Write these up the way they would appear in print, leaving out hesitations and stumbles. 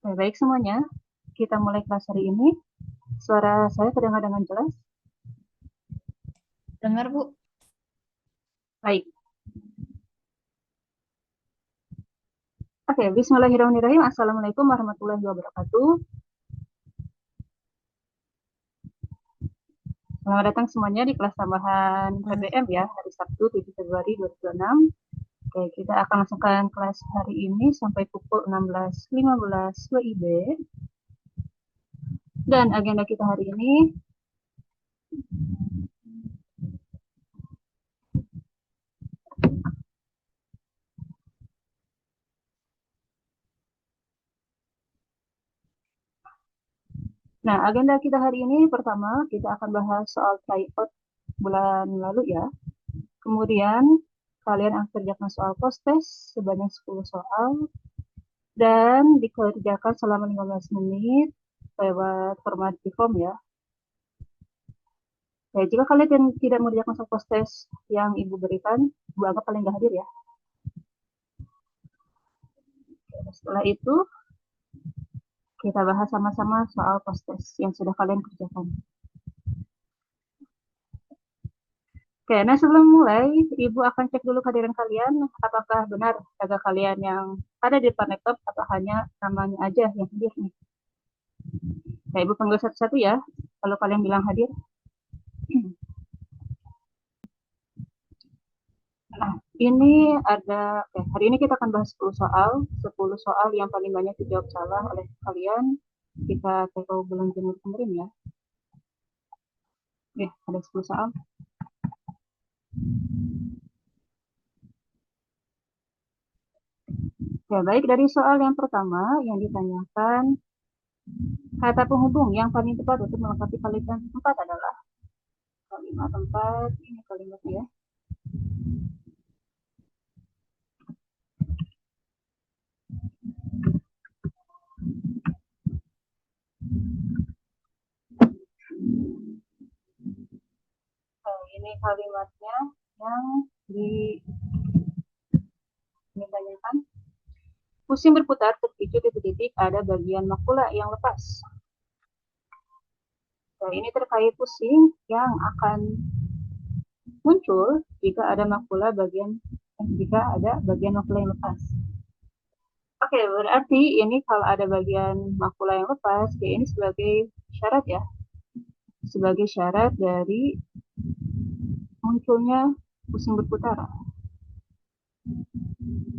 Oke, baik semuanya. Kita mulai kelas hari ini. Suara saya terdengar dengan jelas? Dengar, Bu. Baik. Oke, bismillahirrahmanirrahim. Assalamualaikum warahmatullahi wabarakatuh. Selamat datang semuanya di kelas tambahan PPM ya, hari Sabtu 7 Februari 2026. Oke, kita akan langsungkan kelas hari ini sampai pukul 16.15 WIB. Dan agenda kita hari ini Nah, agenda kita hari ini pertama kita akan bahas soal tryout bulan lalu ya. Kemudian kalian akan kerjakan soal post-test sebanyak 10 soal dan dikerjakan selama 15 menit lewat format form ya. Ya, jika kalian tidak mengerjakan soal post-test yang Ibu berikan, Ibu anggap kalian nggak hadir ya. Setelah itu, kita bahas sama-sama soal post-test yang sudah kalian kerjakan. Oke, nah sebelum mulai, Ibu akan cek dulu kehadiran kalian, apakah benar jaga kalian yang ada di depan laptop atau hanya namanya aja yang hadir nih. Nah, Ibu panggil satu-satu ya, kalau kalian bilang hadir. Nah, ini ada, hari ini kita akan bahas 10 soal yang paling banyak dijawab salah oleh kalian. Kita tahu bulan Januari kemarin ya. Oke, ada 10 soal. Ya, baik dari soal yang pertama yang ditanyakan, kata penghubung yang paling tepat untuk melengkapi kalimat tempat adalah kalimat tempat, ini kalimatnya ya. Ini kalimatnya yang ditanyakan. Pusing berputar terpicu titik-titik ada bagian makula yang lepas. Nah, ini terkait pusing yang akan muncul jika ada makula yang lepas. Oke, berarti ini kalau ada bagian makula yang lepas, ini sebagai syarat ya, sebagai syarat dari munculnya pusing berputar.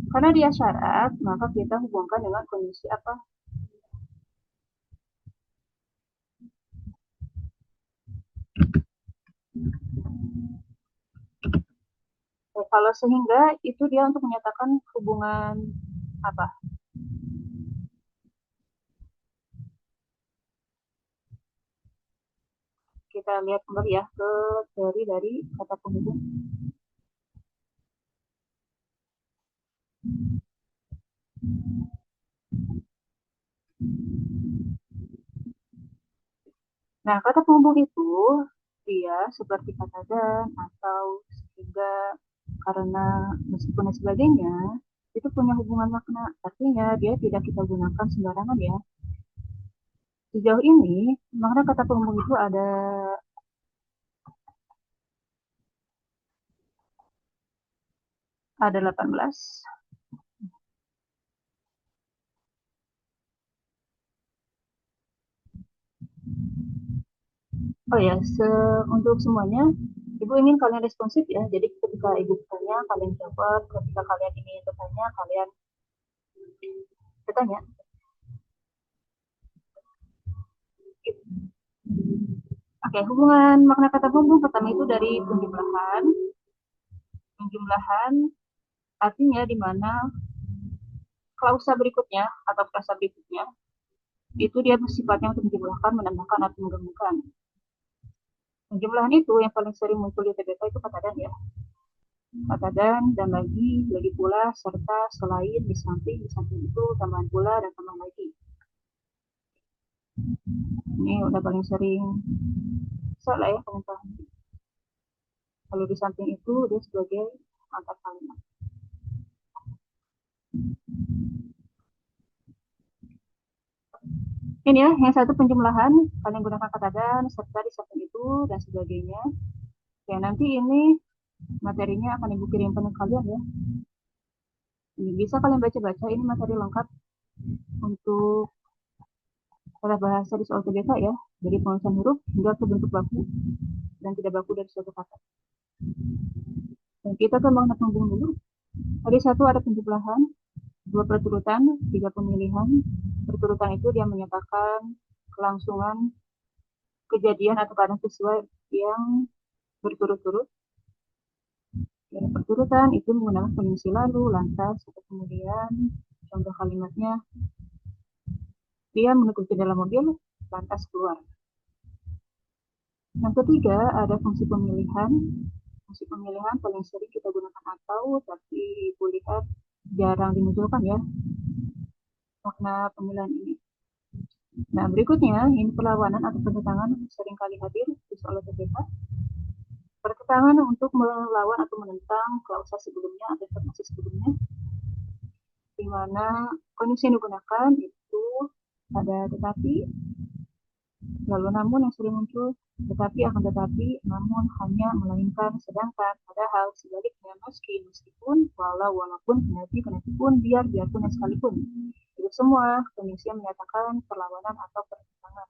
Karena dia syarat, maka kita hubungkan dengan kondisi apa? Kalau sehingga itu dia untuk menyatakan hubungan apa? Kita lihat kembali ya ke teori dari kata penghubung. Nah, kata penghubung itu dia seperti kata dan atau sehingga, karena, meskipun dan sebagainya itu punya hubungan makna, artinya dia tidak kita gunakan sembarangan ya. Sejauh ini makna kata penghubung itu ada 18. Oh ya, untuk semuanya, Ibu ingin kalian responsif ya. Jadi ketika Ibu bertanya, kalian jawab. Ketika kalian ingin bertanya, kalian bertanya. Oke, hubungan makna kata hubung pertama itu dari penjumlahan. Penjumlahan artinya di mana klausa berikutnya atau frasa berikutnya itu dia bersifatnya untuk menjumlahkan, menambahkan, atau menggabungkan. Penjumlahan itu yang paling sering muncul di TBK itu kata dan ya. Kata dan lagi pula, serta, selain, di samping itu, tambahan pula, dan tambah lagi. Ini udah paling sering salah ya kalian paham. Kalau di samping itu dia sebagai antar kalimat. Ini ya, yang satu penjumlahan, kalian gunakan kata dan, serta di samping itu, dan sebagainya. Ya, nanti ini materinya akan ibu kirimkan ke kalian ya. Ini bisa kalian baca-baca, ini materi lengkap untuk tata bahasa di soal TBK ya. Dari penulisan huruf hingga ke bentuk baku dan tidak baku dari suatu kata. Dan kita ke magnet penghubung dulu. Tadi satu ada penjumlahan, dua perturutan, tiga pemilihan. Perturutan itu dia menyatakan kelangsungan kejadian atau keadaan sesuai yang berturut-turut. Dan perturutan itu menggunakan fungsi lalu, lantas, atau kemudian contoh kalimatnya dia menuju ke dalam mobil, lantas keluar. Yang ketiga ada fungsi pemilihan. Fungsi pemilihan paling sering kita gunakan atau, tapi ibu lihat jarang dimunculkan ya makna pemilihan ini. Nah, berikutnya ini perlawanan atau pertentangan seringkali hadir di soal TPK. Pertentangan untuk melawan atau menentang klausa sebelumnya atau informasi sebelumnya, di mana kondisi yang digunakan itu ada tetapi, lalu namun yang sering muncul, tetapi akan tetapi, namun hanya, melainkan, sedangkan, padahal, sebaliknya, meski, meskipun, walau, walaupun, kendati pun, biar, biarpun, dan sekalipun. Itu semua kondisi yang menyatakan perlawanan atau pertentangan.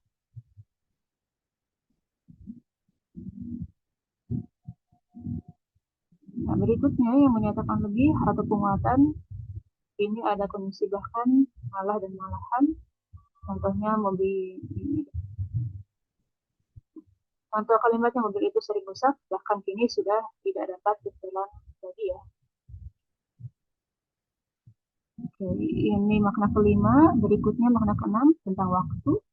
Nah, berikutnya yang menyatakan lebih atau penguatan, ini ada kondisi bahkan, malah, dan malahan. Contohnya mobil ini. Contoh kalimatnya mobil itu sering rusak, bahkan kini sudah tidak dapat berjalan lagi ya. Oke, ini makna kelima. Berikutnya makna keenam tentang waktu,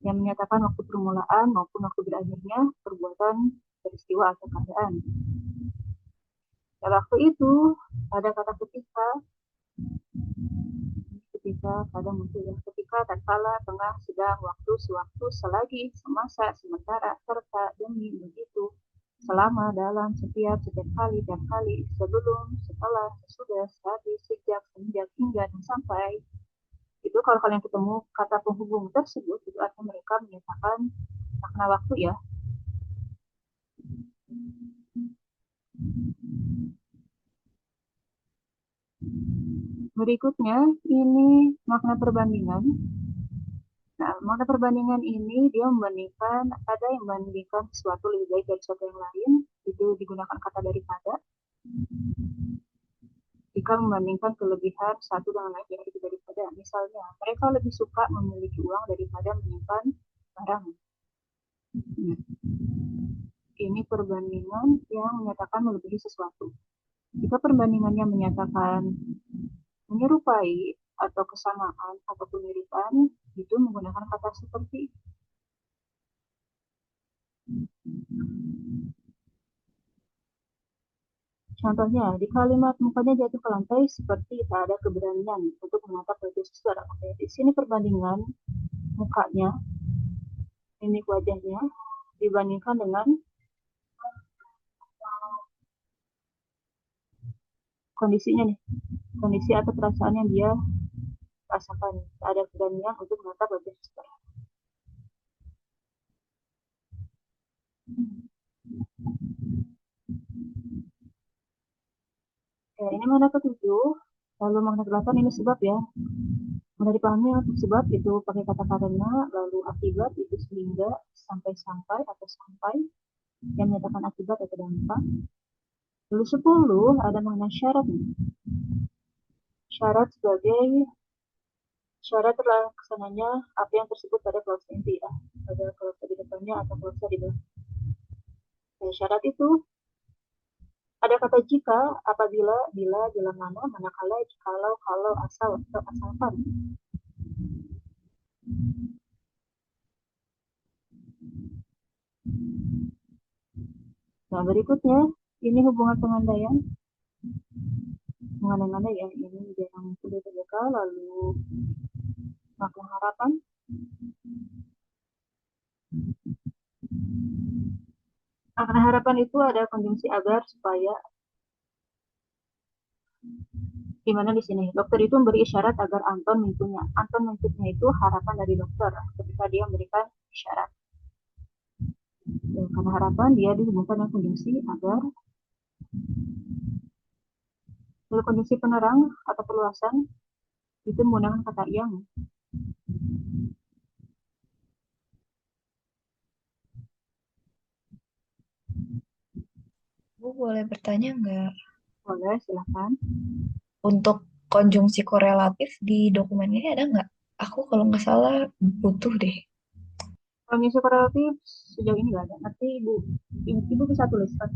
yang menyatakan waktu permulaan maupun waktu berakhirnya perbuatan, peristiwa, atau keadaan. Pada waktu itu ada kata ketika kadang muncul ya, ketika, tatkala, tengah, sedang, waktu, sewaktu, selagi, semasa, sementara, serta, demi, begitu, selama, dalam, setiap kali, tiap kali, sebelum, setelah, sesudah, sehabis, sejak, semenjak, hingga, dan sampai. Itu kalau kalian ketemu kata penghubung tersebut, itu artinya mereka menyatakan makna waktu ya. Berikutnya ini makna perbandingan. Nah, makna perbandingan ini dia membandingkan, ada yang membandingkan sesuatu lebih baik dari sesuatu yang lain, itu digunakan kata daripada. Jika membandingkan kelebihan satu dengan lain, yaitu daripada. Misalnya, mereka lebih suka memiliki uang daripada menyimpan barang. Nah, ini perbandingan yang menyatakan melebihi sesuatu. Jika perbandingannya menyatakan menyerupai atau kesamaan atau kemiripan, itu menggunakan kata seperti. Contohnya, di kalimat mukanya jatuh ke lantai seperti tak ada keberanian untuk menatap wajah seseorang. Oke, di sini perbandingan mukanya, ini wajahnya, dibandingkan dengan kondisinya nih, kondisi atau perasaan yang dia rasakan. Tak ada keberanian untuk menatap wajah seseorang. Oke, ini makna ketujuh. Lalu makna ke-8 ini sebab ya. Mudah dipahami untuk sebab itu pakai kata karena, lalu akibat itu sehingga, sampai-sampai atau sampai, yang menyatakan akibat atau dampak. Lalu 10 ada makna syarat nih. Syarat sebagai syarat terlaksananya apa yang tersebut pada klausa inti ya. Pada klausa di depannya atau klausa di belakang. Nah, syarat itu ada kata jika, apabila, bila mana, manakala, jikalau, kalau, asal, atau asalkan. Nah, berikutnya, ini hubungan pengandaian. Mengandai-andai ya, ini jarang muncul di TBK. Lalu makna harapan. Makna harapan itu ada konjungsi agar, supaya. Di mana di sini dokter itu memberi isyarat agar Anton mengikutnya. Anton mengikutnya itu harapan dari dokter ketika dia memberikan isyarat. Ya, karena harapan dia dihubungkan dengan kondisi agar lalu kondisi penerang atau perluasan itu menggunakan kata yang. Bu, boleh bertanya nggak? Boleh, silahkan. Untuk konjungsi korelatif di dokumen ini ada nggak? Aku kalau nggak salah butuh deh. Kondisi korelatif sejauh ini nggak ada. Nanti ibu bisa tuliskan.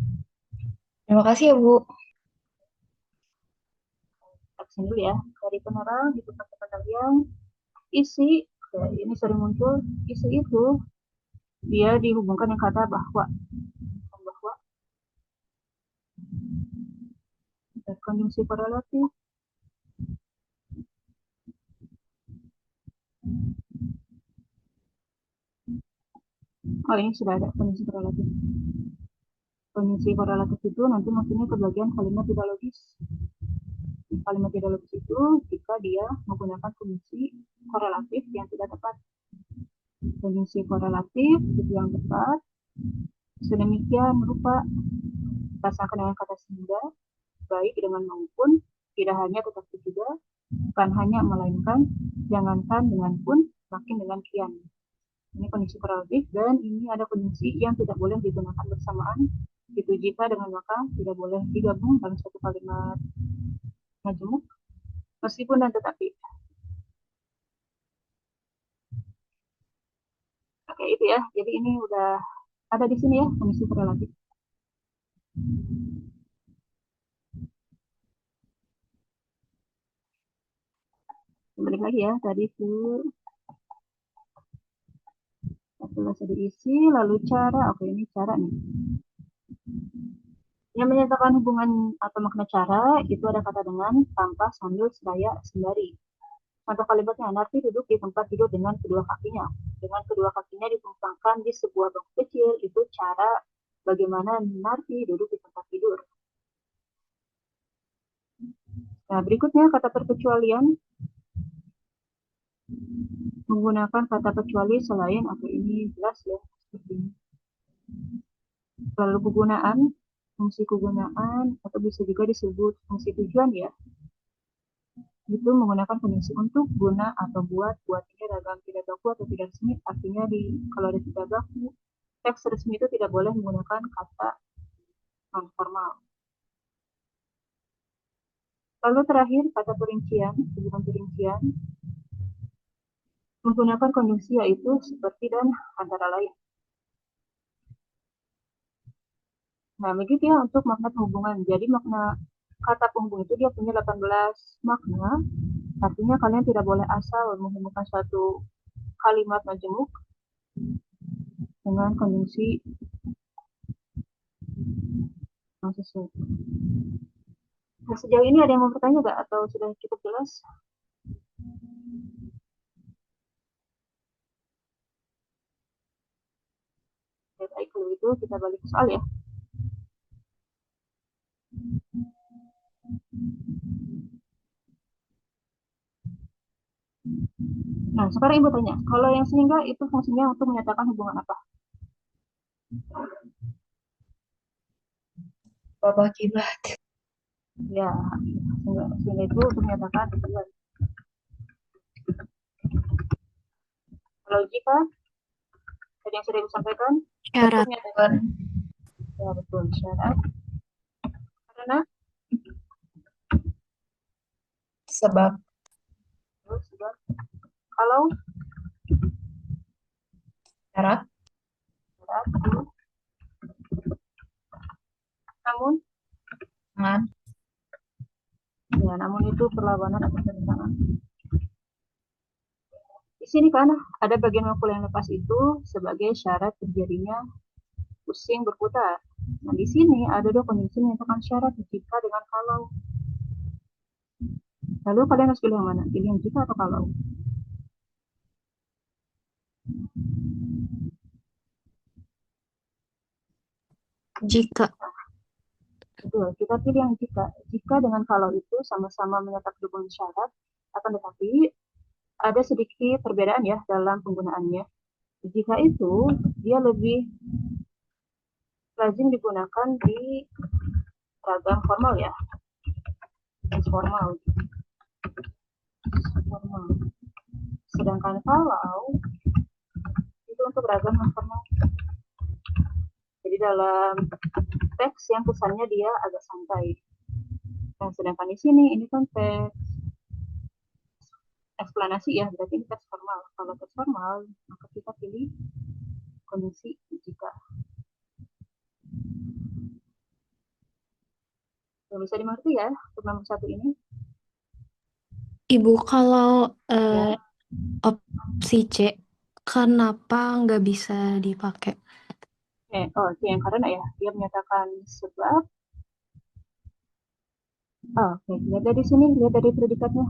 Terima kasih ya, Bu. Aksen dulu ya. Dari penerang itu kata-kata yang isi. Ya, ini sering muncul. Isi itu dia dihubungkan dengan kata bahwa. Bahwa konjungsi korelatif. Oh, ini sudah ada konjungsi korelatif. Konjungsi korelatif itu nanti maksudnya ke bagian kalimat tidak logis. Kalimat tidak logis itu jika dia menggunakan konjungsi korelatif yang tidak tepat. Konjungsi korelatif itu yang tepat. Sedemikian rupa dipasangkan dengan kata sehingga, baik dengan maupun, tidak hanya tetapi juga, bukan hanya melainkan, jangankan dengan pun, makin dengan kian. Ini kondisi korelatif dan ini ada kondisi yang tidak boleh digunakan bersamaan. Itu jika dengan maka tidak boleh digabung dalam satu kalimat majemuk, meskipun dan tetapi. Oke, itu ya. Jadi ini udah ada di sini ya kondisi korelatif. Balik lagi ya tadi ke setelah diisi lalu cara. Oke, ini cara nih. Yang menyatakan hubungan atau makna cara itu ada kata dengan, tanpa, sambil, seraya, sembari. Contoh kalimatnya, Narti duduk di tempat tidur dengan kedua kakinya. Dengan kedua kakinya ditumpangkan di sebuah bangku kecil, itu cara bagaimana Narti duduk di tempat tidur. Nah, berikutnya kata perkecualian menggunakan kata kecuali selain atau ini jelas ya seperti ini. Lalu kegunaan, fungsi kegunaan atau bisa juga disebut fungsi tujuan ya. Itu menggunakan fungsi untuk, guna atau buat ini dalam tidak baku atau tidak resmi. Artinya kalau ada tidak baku, teks resmi itu tidak boleh menggunakan kata non formal. Lalu terakhir kata perincian, sebutan perincian menggunakan konjungsi yaitu seperti dan antara lain. Nah, begitu ya untuk makna penghubungan. Jadi makna kata penghubung itu dia punya 18 makna. Artinya kalian tidak boleh asal menghubungkan suatu kalimat majemuk dengan konjungsi yang sesuai. Nah, sejauh ini ada yang mau bertanya nggak atau sudah cukup jelas? Ya, baik, kalau itu kita balik ke soal ya. Nah, sekarang Ibu tanya, kalau yang sehingga itu fungsinya untuk menyatakan hubungan apa? Bapak Kiblat. Ya, sehingga itu untuk menyatakan hubungan. Kalau jika tadi yang sudah disampaikan, untuk Syarat. menyatakan, ya betul, syarat. Karena, Sebab. sebab, kalau Syarat. syarat, namun, Dengan. ya namun itu perlawanan atau pertentangan. Di sini kan ada bagian makul yang lepas itu sebagai syarat terjadinya pusing berputar. Nah, di sini ada dua kondisi menyatakan syarat jika dengan kalau. Lalu kalian harus pilih yang mana? Pilih yang jika atau kalau? Jika. Betul, kita pilih yang jika. Jika dengan kalau itu sama-sama menyatakan dukungan syarat, akan tetapi ada sedikit perbedaan ya dalam penggunaannya. Jika itu, dia lebih lazim digunakan di ragam formal ya, formal, formal. Sedangkan kalau itu untuk ragam non formal. Jadi dalam teks yang kesannya dia agak santai. Nah, sedangkan di sini ini kan teks eksplanasi ya, berarti ini teks formal. Kalau teks formal, maka kita pilih kondisi jika. Yang bisa dimengerti ya, untuk nomor satu ini. Ibu, kalau Ya, opsi C, kenapa nggak bisa dipakai? oh, itu yang karena ya, dia menyatakan sebab. Oh, oke, lihat dari sini, lihat dari predikatnya.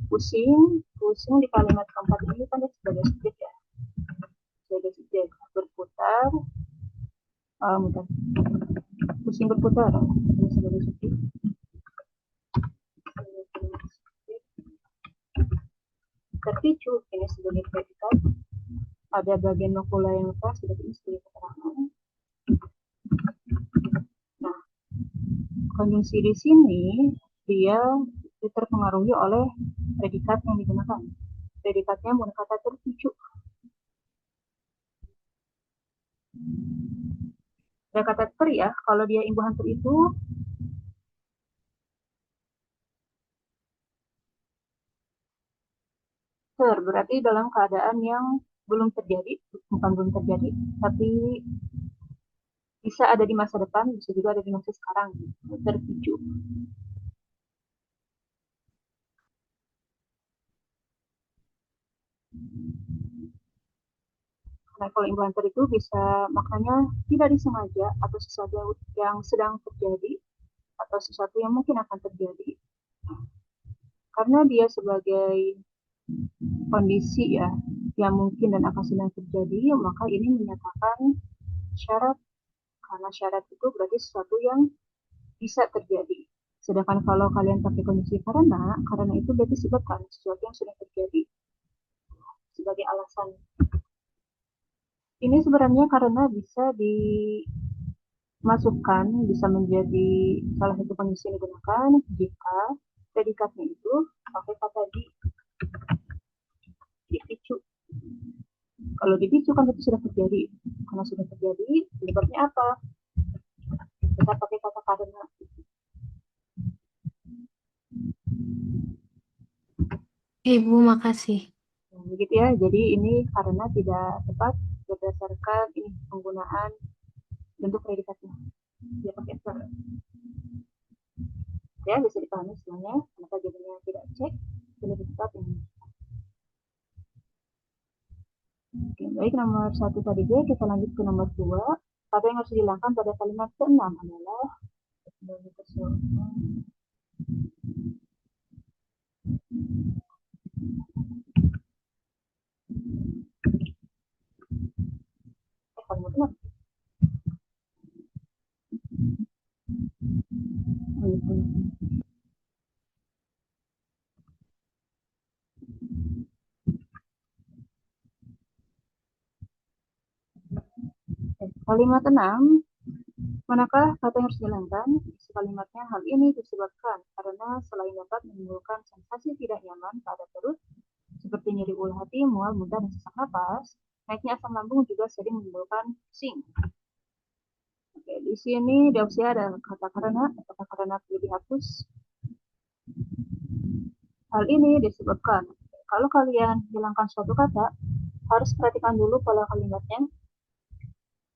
Pusing, pusing di kalimat keempat ini kan dia sebagai subjek ya. Sebagai subjek berputar, bentar. Pusing berputar, ini sebagai subjek. Terpicu, ini sebagai predikat. Ada bagian nokula yang lepas, jadi ini sebagai keterangan. Nah, konjungsi di sini dia terpengaruhi oleh predikat yang digunakan. Predikatnya menggunakan kata terpicu. Ada kata ter ya, kalau dia imbuhan ter itu ter berarti dalam keadaan yang belum terjadi, bukan belum terjadi, tapi bisa ada di masa depan, bisa juga ada di masa sekarang, terpicu. Nah, kalau imbuhan ter itu bisa maknanya tidak disengaja atau sesuatu yang sedang terjadi atau sesuatu yang mungkin akan terjadi. Karena dia sebagai kondisi ya yang mungkin dan akan sedang terjadi, maka ini menyatakan syarat. Karena syarat itu berarti sesuatu yang bisa terjadi. Sedangkan kalau kalian pakai kondisi karena itu berarti sebabkan sesuatu yang sudah terjadi sebagai alasan. Ini sebenarnya karena bisa dimasukkan, bisa menjadi salah satu kondisi yang digunakan jika predikatnya itu pakai kata dipicu. Kalau dipicu kan itu sudah terjadi. Karena sudah terjadi, penyebabnya apa? Kita pakai kata karena. Ibu, makasih. Nah, begitu ya. Jadi ini karena tidak tepat berdasarkan ini penggunaan bentuk predikatnya. Dia pakai ver. Ya, bisa dipahami semuanya. Kenapa jadinya tidak cek? Lebih tepat ini. Oke, baik nomor satu tadi G, kita lanjut ke nomor dua. Kata yang harus dihilangkan pada kalimat keenam adalah kalimat enam. Kalimat 6, manakah kata yang harus dihilangkan? Kalimatnya hal ini disebabkan karena selain dapat menimbulkan sensasi tidak nyaman pada perut, seperti nyeri ulu hati, mual, muntah, dan sesak napas, naiknya asam lambung juga sering menimbulkan pusing. Oke, di sini di opsi ada kata karena, apakah karena perlu dihapus? Hal ini disebabkan kalau kalian hilangkan suatu kata, harus perhatikan dulu pola kalimatnya.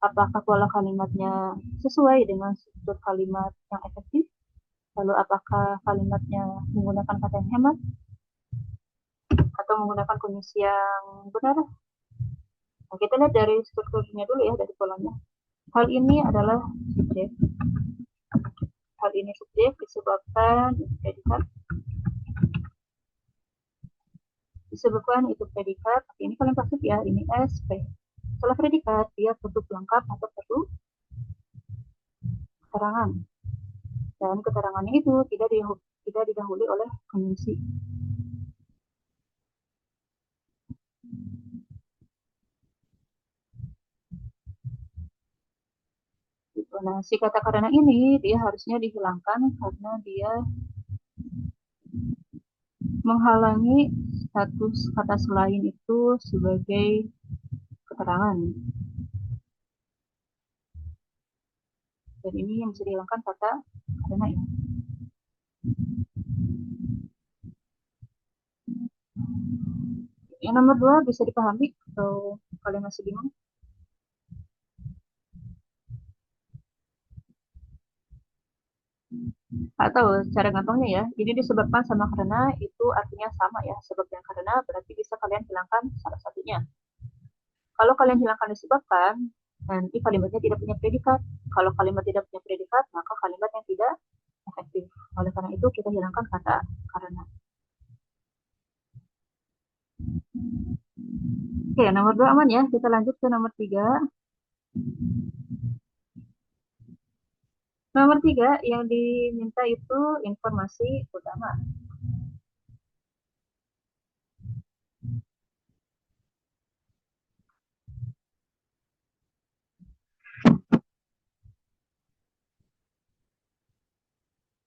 Apakah pola kalimatnya sesuai dengan struktur kalimat yang efektif? Lalu apakah kalimatnya menggunakan kata yang hemat atau menggunakan konjungsi yang benar? Nah, kita lihat dari strukturnya dulu ya, dari polanya. Hal ini adalah subjek. Hal ini subjek disebabkan predikat. Disebabkan itu predikat. Oke, ini paling pasif ya, ini SP. Setelah predikat, dia perlu pelengkap atau perlu keterangan. Dan keterangannya itu tidak didahului oleh konjungsi. Gitu. Nah, si kata karena ini dia harusnya dihilangkan karena dia menghalangi status kata selain itu sebagai keterangan. Dan ini yang bisa dihilangkan kata karena ini. Yang nomor 2 bisa dipahami atau kalian masih bingung? Atau cara gampangnya ya, ini disebabkan sama karena itu artinya sama ya, sebab dan karena berarti bisa kalian hilangkan salah satunya. Kalau kalian hilangkan disebabkan, nanti kalimatnya tidak punya predikat. Kalau kalimat tidak punya predikat, maka kalimat yang tidak efektif. Oleh karena itu kita hilangkan kata karena. Oke, nomor 2 aman ya. Kita lanjut ke nomor 3. Nomor 3 yang diminta itu informasi utama.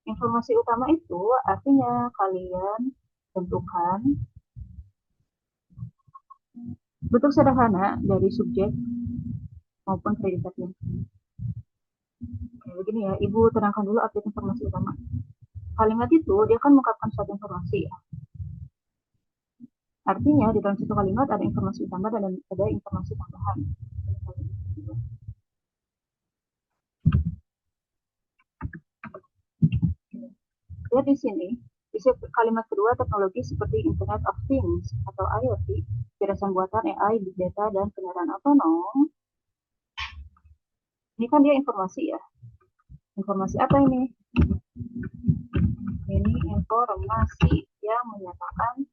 Informasi utama itu artinya kalian tentukan bentuk sederhana dari subjek maupun predikatnya. Kayak begini ya, Ibu terangkan dulu arti informasi utama. Kalimat itu dia kan mengungkapkan suatu informasi ya. Artinya di dalam satu kalimat ada informasi utama dan ada informasi tambahan. Lihat di sini, di kalimat kedua teknologi seperti Internet of Things atau IoT, cerdasan buatan AI, big data, dan kendaraan otonom. Ini kan dia informasi ya. Informasi apa ini? Ini informasi yang menyatakan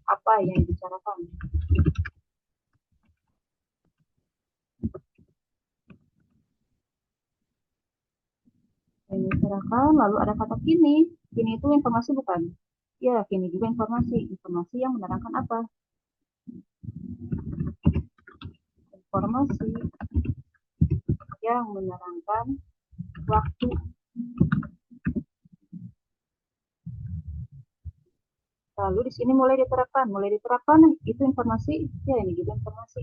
apa yang dibicarakan. Yang dibicarakan, lalu ada kata kini. Kini itu informasi bukan? Ya, kini juga informasi. Informasi yang menerangkan apa? Informasi yang menerangkan waktu. Lalu di sini mulai diterapkan itu informasi, ya ini juga informasi.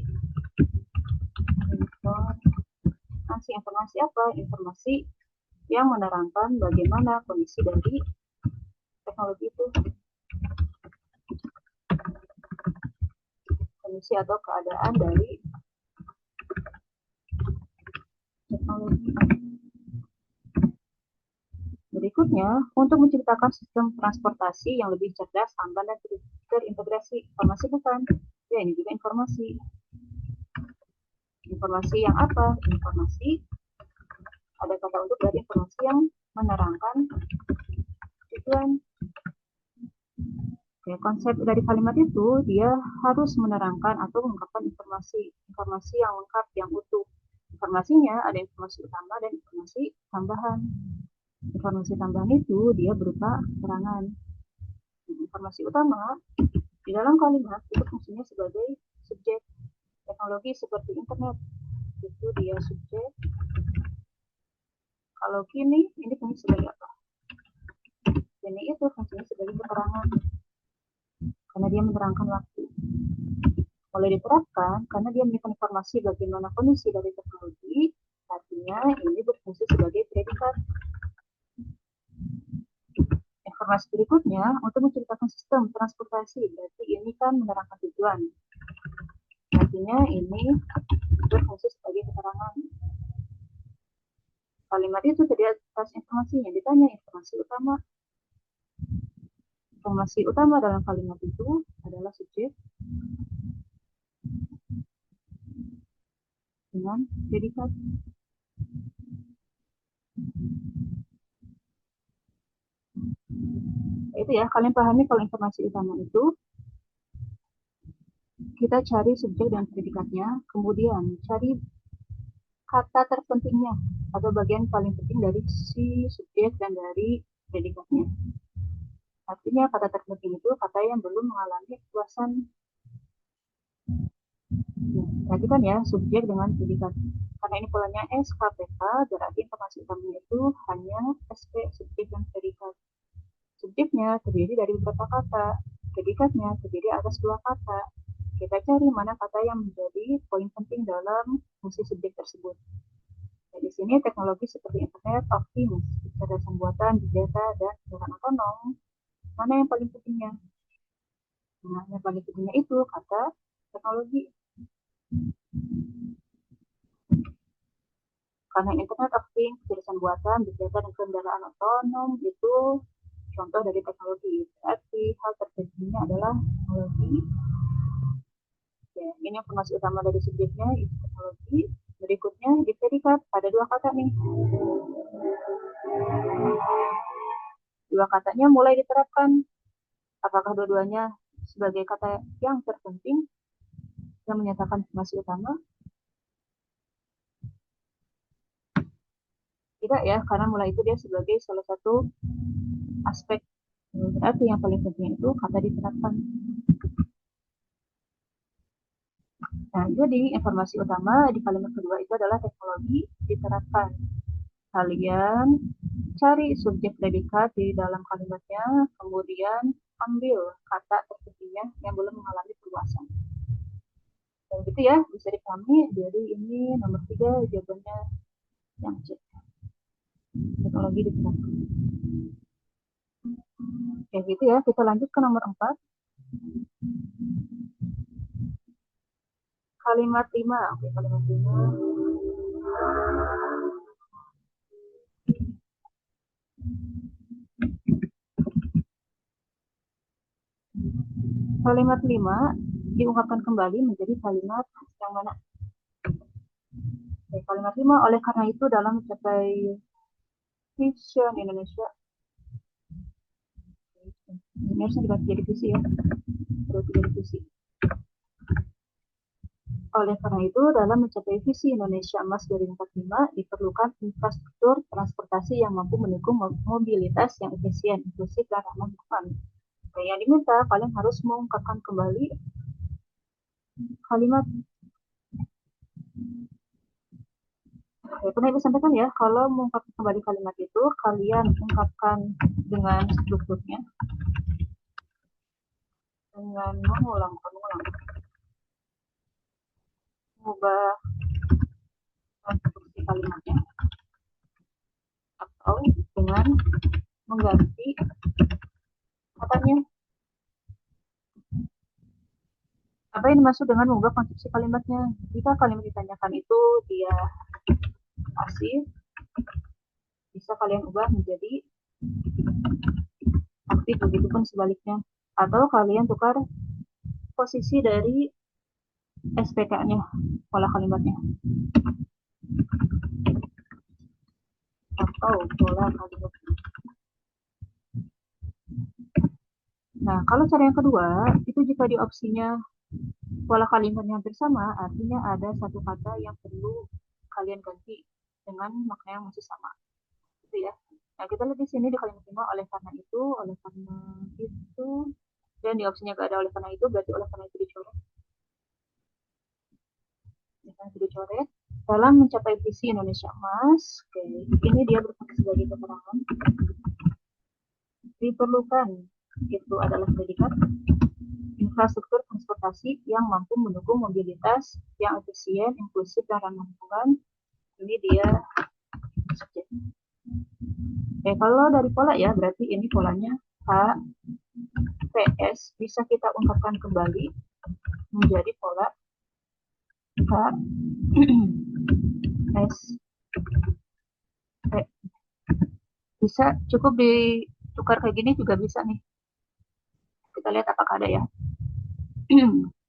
Informasi apa? Informasi yang menerangkan bagaimana kondisi dari teknologi itu. Kondisi atau keadaan dari teknologi. Berikutnya, untuk menciptakan sistem transportasi yang lebih cerdas, aman, dan terintegrasi. Informasi bukan? Ya, ini juga informasi. Informasi yang apa? Informasi, ada kata untuk dari informasi yang menerangkan tujuan. Ya, konsep dari kalimat itu, dia harus menerangkan atau mengungkapkan informasi yang lengkap, yang utuh. Informasinya ada informasi utama dan informasi tambahan. Informasi tambahan itu dia berupa keterangan. Informasi utama di dalam kalimat itu fungsinya sebagai subjek. Teknologi seperti internet itu dia subjek. Kalau kini ini fungsi sebagai apa? Kini itu fungsinya sebagai keterangan karena dia menerangkan waktu. Mulai diterapkan karena dia memberikan informasi bagaimana kondisi dari teknologi, artinya ini berfungsi sebagai predikat. Informasi berikutnya untuk menciptakan sistem transportasi, berarti ini kan menerangkan tujuan. Artinya ini berfungsi sebagai keterangan. Kalimat itu tadi atas informasinya, ditanya informasi utama. Informasi utama dalam kalimat itu adalah subjek dengan predikat. Itu ya, kalian pahami kalau informasi utama itu kita cari subjek dan predikatnya, kemudian cari kata terpentingnya. atau bagian paling penting dari si subjek dan dari predikatnya. Artinya kata terpenting itu kata yang belum mengalami perluasan. Perhatikan ya, subjek dengan predikat. Karena ini polanya SKPK, berarti informasi utamanya itu hanya SP, subjek dan predikat. Subjeknya terdiri dari beberapa kata, predikatnya terdiri atas dua kata. Kita cari mana kata yang menjadi poin penting dalam fungsi subjek tersebut. Nah, di sini teknologi seperti Internet of Things, kecerdasan buatan, big data, dan kendaraan otonom, mana yang paling pentingnya? Nah, yang paling pentingnya itu kata teknologi. Karena Internet of Things, kecerdasan buatan, big data, dan kendaraan otonom itu contoh dari teknologi. Berarti hal terpentingnya adalah teknologi. Ya, ini informasi utama dari subjeknya, itu teknologi. Berikutnya di predikat ada dua kata nih. Dua katanya mulai diterapkan. Apakah dua-duanya sebagai kata yang terpenting yang menyatakan informasi utama? Tidak ya, karena mulai itu dia sebagai salah satu aspek. Berarti yang paling penting itu kata diterapkan. Nah, jadi informasi utama di kalimat kedua itu adalah teknologi diterapkan. Kalian cari subjek predikat di dalam kalimatnya, kemudian ambil kata terpentingnya yang belum mengalami perluasan. Dan gitu ya, bisa dipahami. Jadi ini nomor 3 jawabannya yang C. Teknologi diterapkan. Kayak gitu ya, kita lanjut ke nomor 4. Kalimat 5. Oke, kalimat 5. Kalimat 5 diungkapkan kembali menjadi kalimat yang mana? Oke, kalimat 5, oleh karena itu dalam mencapai vision Indonesia. Ini harusnya dibaca jadi visi ya. Terus jadi visi. Oleh karena itu, dalam mencapai visi Indonesia Emas 2045, diperlukan infrastruktur transportasi yang mampu mendukung mobilitas yang efisien, inklusif, dan ramah lingkungan. Oke, yang diminta, kalian harus mengungkapkan kembali kalimat. Oke, pernah Ibu sampaikan ya, kalau mengungkapkan kembali kalimat itu, kalian ungkapkan dengan strukturnya, dengan mengulang, mengubah konstruksi kalimatnya, atau dengan mengganti katanya. Apa yang dimaksud dengan mengubah konstruksi kalimatnya? Jika kalimat ditanyakan itu dia pasif, bisa kalian ubah menjadi aktif, begitupun sebaliknya. Atau kalian tukar posisi dari SPK-nya, pola kalimatnya. Atau pola kalimatnya. Nah, kalau cara yang kedua, itu jika di opsinya pola kalimatnya hampir sama, artinya ada satu kata yang perlu kalian ganti dengan makna yang masih sama. Gitu ya. Nah, kita lihat di sini di kalimat 5, oleh karena itu, dan di opsinya gak ada oleh karena itu, berarti oleh karena itu dicoret. Dicoret. Dalam mencapai visi Indonesia Emas, oke, ini dia berfungsi sebagai keterangan. Diperlukan, itu adalah predikat, infrastruktur transportasi yang mampu mendukung mobilitas yang efisien, inklusif, dan ramah lingkungan. Ini dia subjek. Oke, kalau dari pola ya, berarti ini polanya H, PS, bisa kita ungkapkan kembali menjadi pola H, S, P. Bisa cukup ditukar kayak gini juga bisa nih. Kita lihat apakah ada ya.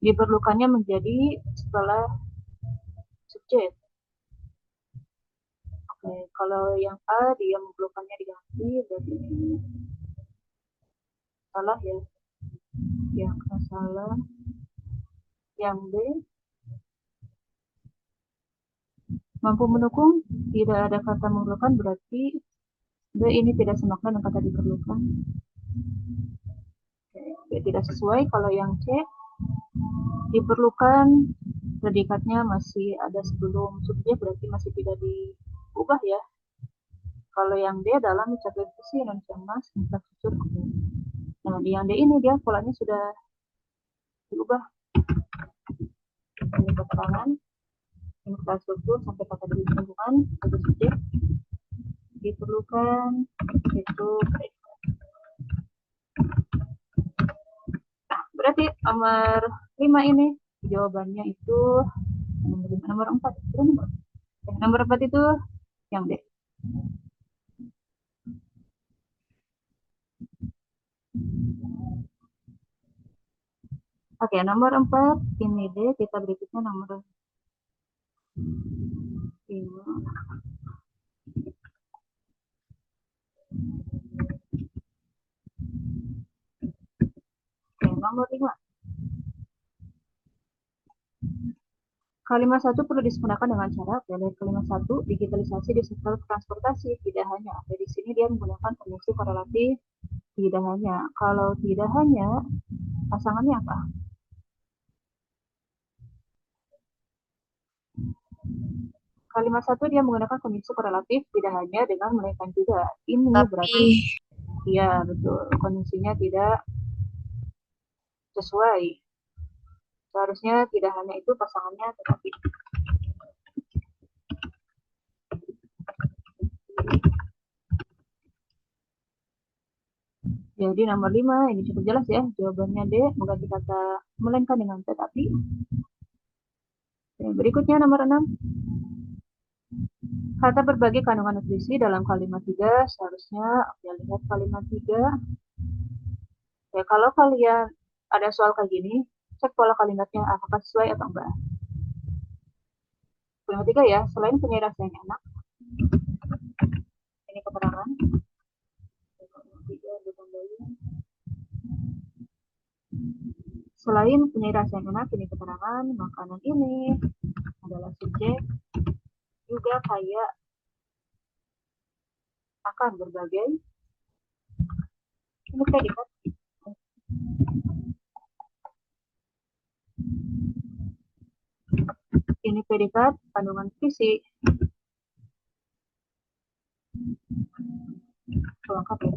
Diperlukannya menjadi setelah subjek. Oke, kalau yang A dia memerlukannya diganti, berarti ini salah ya. Yang A salah. Yang B Mampu mendukung, tidak ada kata memerlukan, berarti B ini tidak semakna dengan kata diperlukan. B tidak sesuai. Kalau yang C, diperlukan, predikatnya masih ada sebelum subjek, berarti masih tidak diubah ya. Kalau yang D adalah mencapai visi Indonesia Emas, infrastruktur umum. Nah, di yang D ini dia polanya sudah diubah. Ini keterangan, infrastruktur sampai kata demi lingkungan, itu subjek, diperlukan, itu predikat. Nah, berarti nomor 5 ini jawabannya itu nomor 4. Nomor 4 itu yang D. Oke, nomor 4 ini D. Kita berikutnya nomor 5. Oke, nomor 5. Kalimat 1 perlu disempurnakan dengan cara pilih kalimat 1 digitalisasi di sektor transportasi. Tidak hanya. Di sini dia menggunakan fungsi korelatif tidak hanya. Kalau tidak hanya, pasangannya apa? Kalimat 1 dia menggunakan kondisi korelatif tidak hanya dengan melainkan juga. Ini Tapi berarti iya betul, kondisinya tidak sesuai. Seharusnya tidak hanya itu pasangannya tetapi. Jadi nomor 5 ini cukup jelas ya. Jawabannya D mengganti kata melainkan dengan tetapi. Berikutnya nomor 6. Kata berbagai kandungan nutrisi dalam kalimat 3 seharusnya ya lihat kalimat 3. Ya kalau kalian ada soal kayak gini, cek pola kalimatnya apakah sesuai atau enggak. Kalimat 3 ya, selain punya rasa yang enak, ini keterangan. Selain punya rasa yang enak, ini keterangan, makanan ini adalah subjek, juga kaya akan berbagai, ini predikat. Ini predikat kandungan fisik. Pelengkap ya.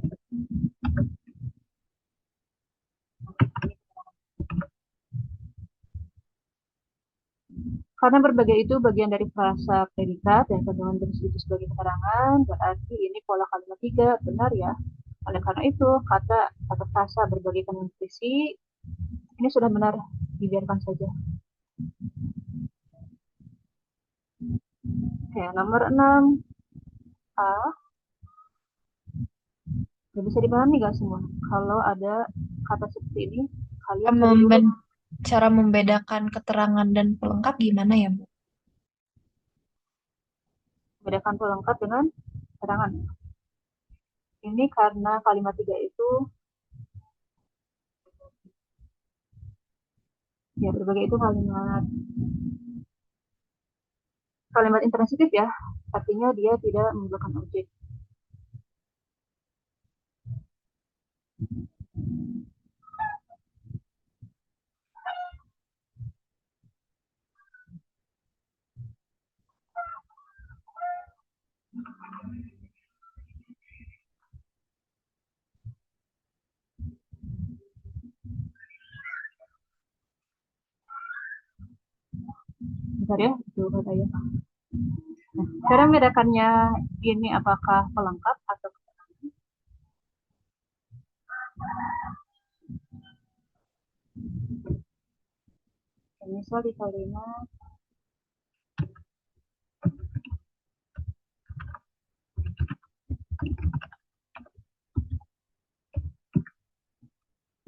Karena berbagai itu bagian dari frasa predikat dan kandungan berisi itu sebagai keterangan, berarti ini pola kalimat 3 benar ya. Oleh karena itu, kata atau frasa berbagai kandungan berisi ini sudah benar, dibiarkan saja. Oke, nomor 6 A. Gak bisa dipahami gak semua? Kalau ada kata seperti ini, kalian cara membedakan keterangan dan pelengkap gimana ya, Bu? bedakan pelengkap dengan keterangan. Ini karena kalimat 3 itu ya berbagai itu kalimat intransitif ya, artinya dia tidak menggunakan objek. Bentar ya, itu katanya. Nah, cara membedakannya ini apakah pelengkap atau misal di kalimat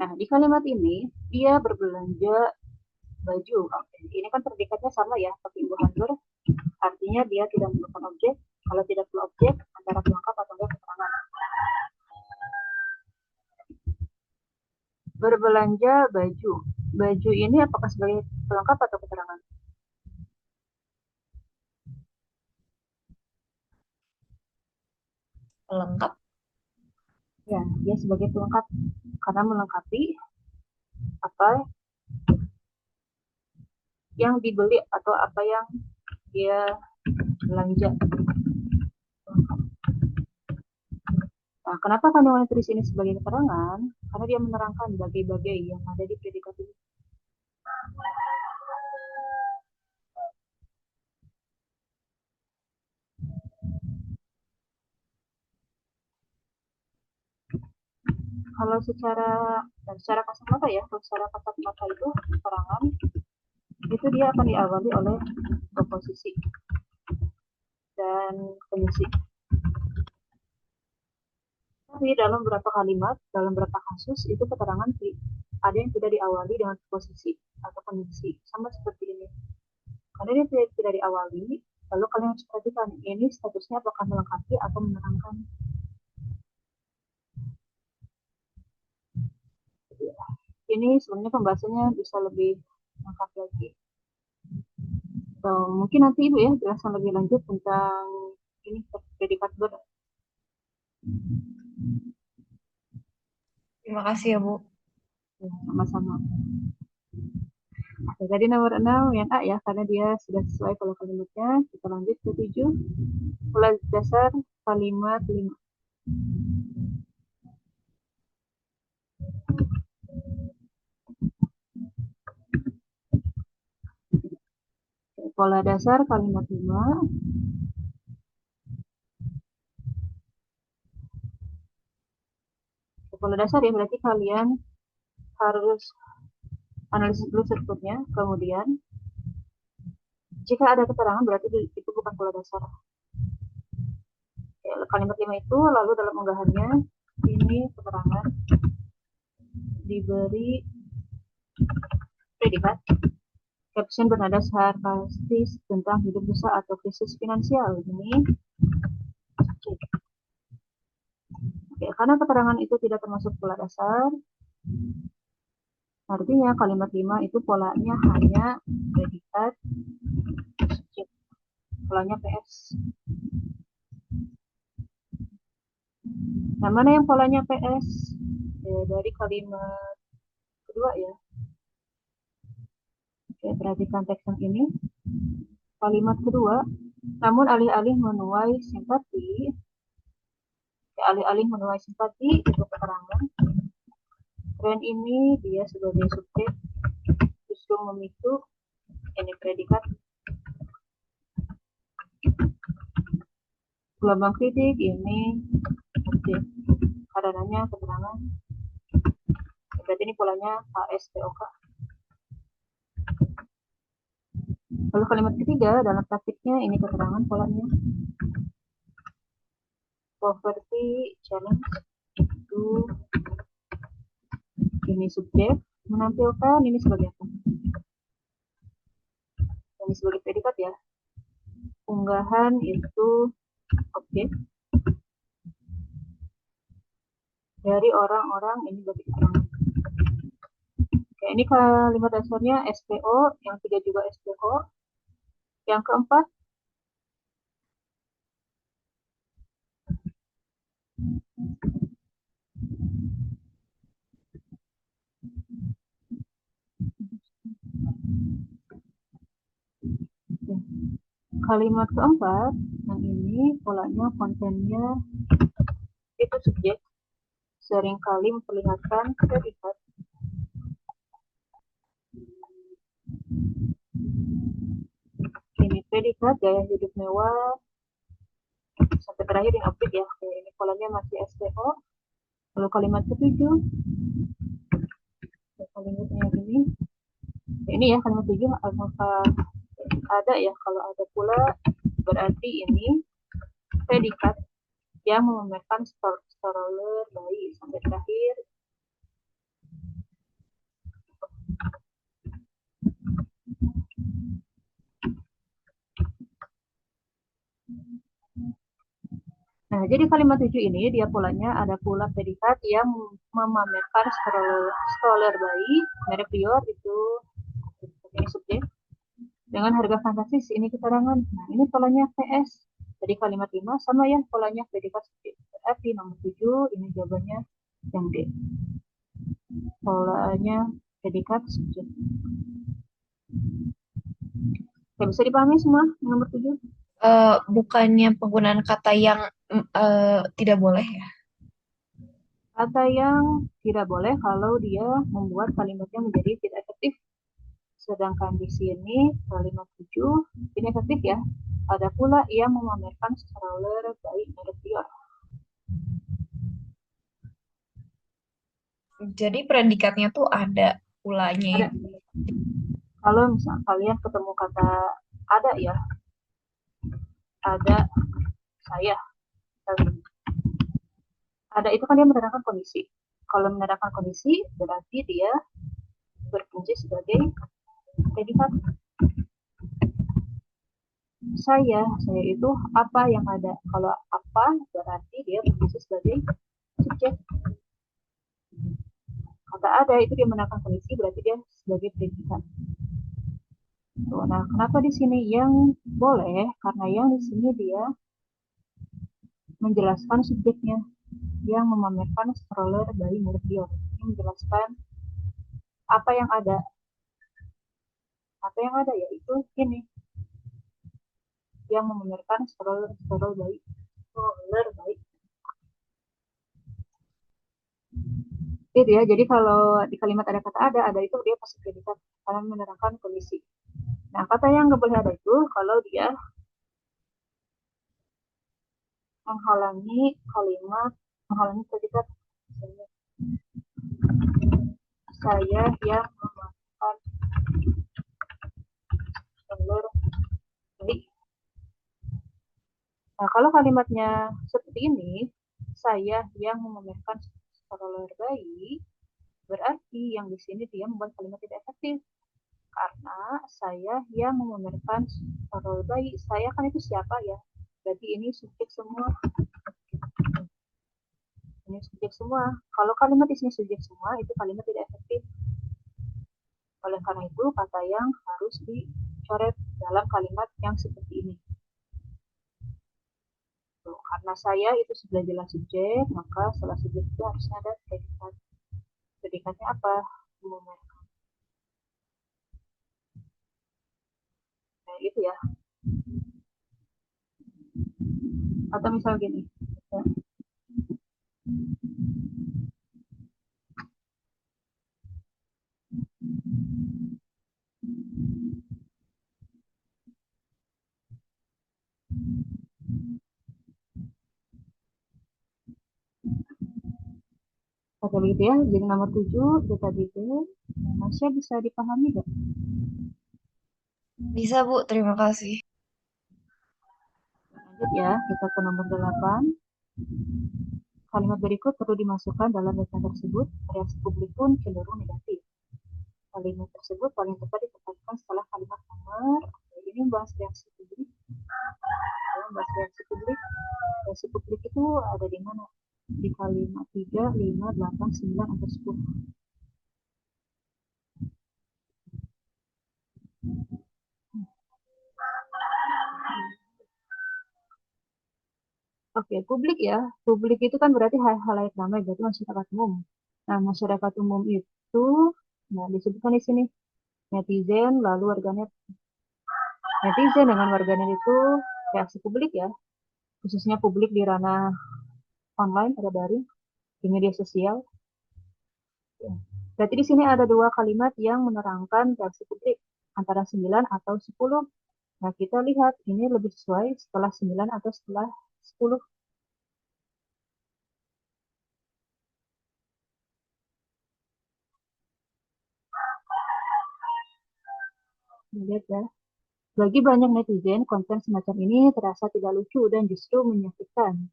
nah di kalimat ini dia berbelanja baju. Oke. Ini kan predikatnya sama ya, tapi bukan ber, artinya dia tidak menggunakan objek. Kalau tidak perlu objek, antara pelengkap atau enggak keterangan. Berbelanja baju. Baju ini apakah sebagai pelengkap atau keterangan? Pelengkap. Ya, dia sebagai pelengkap karena melengkapi apa yang dibeli atau apa yang dia belanja. Nah, kenapa kandungan tulis ini sebagai keterangan? Karena dia menerangkan bagai-bagai yang ada di predikat ini. Kalau secara kasat mata ya, kalau secara kasat mata itu keterangan itu dia akan diawali oleh proposisi dan penyisi. Tapi dalam beberapa kalimat, dalam beberapa kasus itu keterangan ada yang tidak diawali dengan posisi atau kondisi, sama seperti ini. Karena dia tidak diawali, lalu kalian harus perhatikan ini statusnya apakah melengkapi atau menerangkan. Ini sebenarnya pembahasannya bisa lebih lengkap lagi. Mungkin nanti Ibu ya jelaskan lebih lanjut tentang ini predikat verb. Terima kasih ya, Bu. Ya, sama-sama. Oke, tadi nomor 6 yang A ya, karena dia sudah sesuai kalau kalimatnya. Kita lanjut ke 7. Pola dasar kalimat 5. Pola dasar kalimat 5. Pola dasar ya, berarti kalian harus analisis dulu strukturnya. Kemudian, jika ada keterangan berarti itu bukan pola dasar. Kalimat 5 itu lalu dalam unggahannya ini keterangan diberi predikat caption bernada sarkastis tentang hidup susah atau krisis finansial. Ini oke, karena keterangan itu tidak termasuk pola dasar, artinya kalimat 5 itu polanya hanya predikat subjek, polanya PS. Nah, mana yang polanya PS? Dari kalimat kedua ya. Oke, perhatikan teks yang ini. Kalimat kedua, namun alih-alih menuai simpati, itu keterangan. Tren ini dia sebagai subjek justru memicu ini predikat. Gelombang kritik ini objek. Karenanya keterangan. Berarti ini polanya ASPOK. Lalu kalimat ketiga dalam praktiknya ini keterangan polanya. Poverty challenge itu ini subjek menampilkan ini sebagai apa? Ini sebagai predikat ya. Unggahan itu objek dari orang-orang ini bagi keterangan. Oke, ini kalimat dasarnya SPO, yang tiga juga SPO. Yang keempat, kalimat keempat, yang ini polanya kontennya itu subjek seringkali memperlihatkan predikat. Ini predikat gaya hidup mewah sampai terakhir yang objek ya. Oke, ini polanya masih SPO. Lalu kalimat ketujuh, kalimatnya ini ya kalimat 7 ada ya, kalau ada pula berarti ini predikat yang memamerkan stroller bayi sampai terakhir. Nah, jadi kalimat 7 ini dia polanya ada pula predikat yang memamerkan stroller bayi merek Dior itu ini subjek dengan harga fantastis ini keterangan. Nah, ini polanya PS. Jadi kalimat 5 sama ya polanya predikat subjek. berarti nomor 7 ini jawabannya yang D. Polanya predikat subjek. Ya, bisa dipahami semua nomor 7? Bukannya penggunaan kata yang tidak boleh ya? Kata yang tidak boleh kalau dia membuat kalimatnya menjadi tidak efektif. Sedangkan di sini kalimat 7 ini efektif ya. Ada pula yang memamerkan stroller baik merek Dior. Jadi predikatnya tuh ada ulanya Ada. ya. Kalau misalnya kalian ketemu kata ada ya, ada saya. Ada itu kan dia menerangkan kondisi. Kalau menerangkan kondisi berarti dia berfungsi sebagai predikat. Saya itu apa yang ada. Kalau apa berarti dia berfungsi sebagai subjek. Kata ada itu dia menerangkan kondisi berarti dia sebagai predikat. Nah, kenapa di sini yang boleh? Karena yang di sini dia menjelaskan subjeknya yang memamerkan stroller bayi merek Dior. Ini menjelaskan apa yang ada. Apa yang ada yaitu ini yang memamerkan stroller bayi. Stroller bayi. Itu ya. Jadi kalau di kalimat ada kata ada itu dia pasti predikat karena menerangkan kondisi. Nah, kata yang nggak boleh ada itu kalau dia menghalangi kalimat, menghalangi predikat. Saya yang memamerkan stroller bayi. Nah, kalau kalimatnya seperti ini, saya yang memamerkan stroller bayi, berarti yang di sini dia membuat kalimat tidak efektif. Karena saya yang memamerkan stroller bayi, saya kan itu siapa ya? Jadi ini subjek semua. Ini subjek semua. Kalau kalimat isinya subjek semua, itu kalimat tidak efektif. Oleh karena itu, kata yang harus dicoret dalam kalimat yang seperti ini. Karena saya itu sudah jelas subjek, maka setelah subjek itu harusnya ada predikat. Predikatnya apa? Memamerkan. Nah, itu ya. Atau misal gini. Ya. Oke, begitu ya. Jadi nomor 7, data detail. Masya bisa dipahami nggak? Bisa Bu, terima kasih. Lanjut ya, kita ke nomor 8. Kalimat berikut perlu dimasukkan dalam data tersebut. Reaksi publik pun cenderung negatif. Kalimat tersebut paling tepat ditempatkan setelah kalimat nomor. Ini membahas reaksi publik. Membahas reaksi publik. Reaksi publik itu ada di mana? Di kalimat 3, 5, 8, 9, atau 10. Oke, publik ya. Publik itu kan berarti hal-hal yang ramai, berarti masyarakat umum. Nah, masyarakat umum itu, nah disebutkan di sini netizen, lalu warganet. Netizen dengan warganet itu reaksi publik ya, khususnya publik di ranah online atau daring, di media sosial. Ya. Berarti di sini ada dua kalimat yang menerangkan reaksi publik, antara 9 atau 10. Nah, kita lihat ini lebih sesuai setelah 9 atau setelah 10. Lihat ya. Bagi banyak netizen, konten semacam ini terasa tidak lucu dan justru menyakitkan.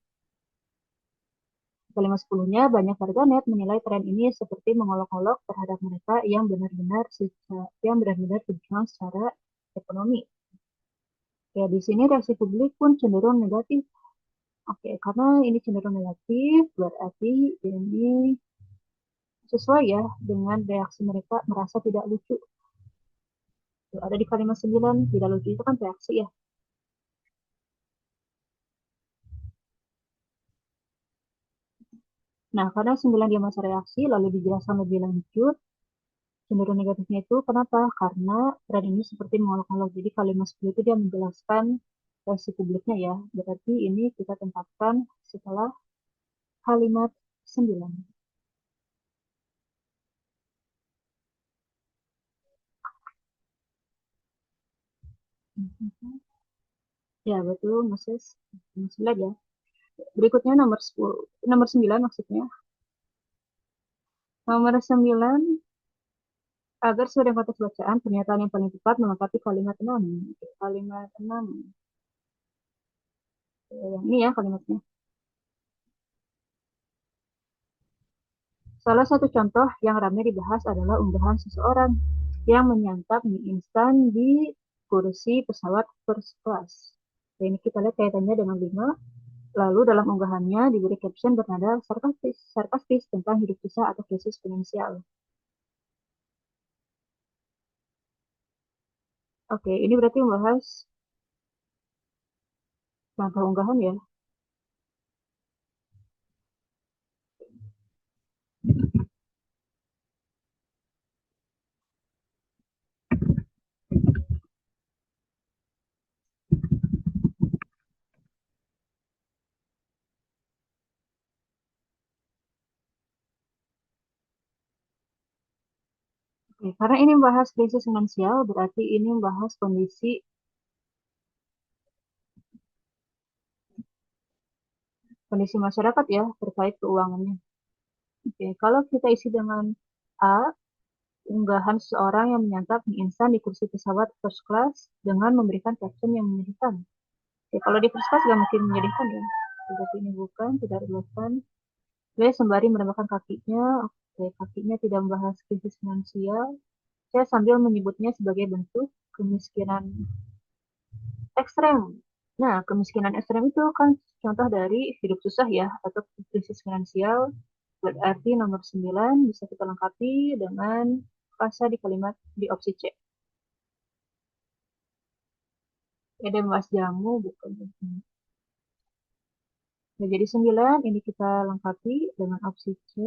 Kalimat 10-nya, banyak warganet menilai tren ini seperti mengolok-olok terhadap mereka yang benar-benar berjuang secara ekonomi. Ya, di sini reaksi publik pun cenderung negatif. Oke, karena ini cenderung negatif, berarti ini sesuai ya dengan reaksi mereka merasa tidak lucu. Ada di kalimat 9, tidak lucu itu kan reaksi ya. Nah, karena 9 dia masa reaksi, lalu dijelaskan lebih lanjut, cenderung negatifnya itu kenapa? Karena tren ini seperti mengolok-olok. Jadi kalimat 10 itu dia menjelaskan versi publiknya ya. Berarti ini kita tempatkan setelah kalimat 9. Ya, betul, Moses. Nomor 9 ya. Berikutnya nomor 10, nomor 9 maksudnya. Nomor 9, agar sesuai dengan konteks bacaan, pernyataan yang paling tepat melengkapi kalimat 6. Kalimat 6. Ini ya kalimatnya. Salah satu contoh yang ramai dibahas adalah unggahan seseorang yang menyantap mie instan di kursi pesawat first class. Nah, ini kita lihat kaitannya dengan 5. Lalu dalam unggahannya diberi caption bernada sarkastis tentang hidup susah atau krisis finansial. Oke, ini berarti membahas contoh unggahan ya. Oke, karena ini membahas krisis finansial, berarti ini membahas kondisi masyarakat ya terkait keuangannya. Oke, kalau kita isi dengan A, unggahan seseorang yang menyantap mie instan di kursi pesawat first class dengan memberikan caption yang menyedihkan. Oke, kalau di first class gak mungkin menyedihkan ya. Berarti ini bukan, tidak relevan. B, sembari merendahkan kakinya. Oke, kakinya tidak membahas krisis finansial. C, sambil menyebutnya sebagai bentuk kemiskinan ekstrem. Nah, kemiskinan ekstrem itu kan contoh dari hidup susah ya, atau krisis finansial. Berarti nomor 9 bisa kita lengkapi dengan frasa di kalimat di opsi C. Ada mas jamu, bukan. Nah, jadi 9 ini kita lengkapi dengan opsi C.